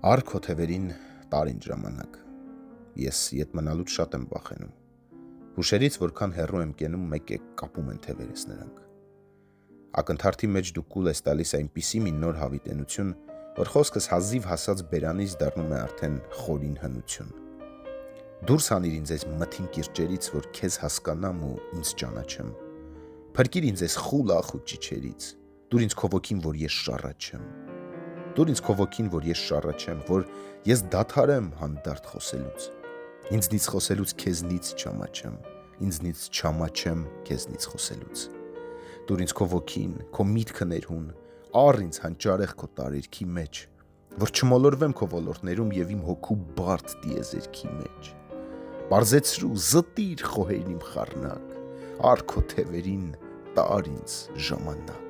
Առ քո թևերին տար ինձ ժամանակ, ես ետ մնալուց շատ եմ վախենում, հուշերից որքան հեռու եմ կենում մեկ է կապում են թևերս նրանք, ակնթարթի մեջ դու կուլ ես տալիս այնպիսի մի նոր հավիտենություն, որ խոսքս հազիվ հասած բերանից դառնում է արդեն խորին հնություն, դուրս հանիր ինձ այս մթին կիրճերից, որ քեզ հասկանամ ու ինձ ճանաչեմ, փրկիր ինձ այս խուլ ախ ու ճիչերից, դուր ինձ քո ոգին, որ ես շառաչեմ, դուր ինձ քո ոգին, որ ես շառաչեմ, որ ես դադարեմ հանդարտ խոսելուց, ինձնից խոսելուց քեզնից չամաչեմ, ինձնից չամաչեմ քեզնից խոսելուց, դուր ինձ քո ոգին, քո միտքը ներհուն, առ ինձ հանճարեղ քո տարերքի մեջ, որ չմոլորվեմ քո ոլորտներում և իմ հոգու բարդ տիեզերքի մեջ, պարզեցրու զտիր խոհերն իմ խառնակ, առ քո թևերին տար ինձ ժամանակ։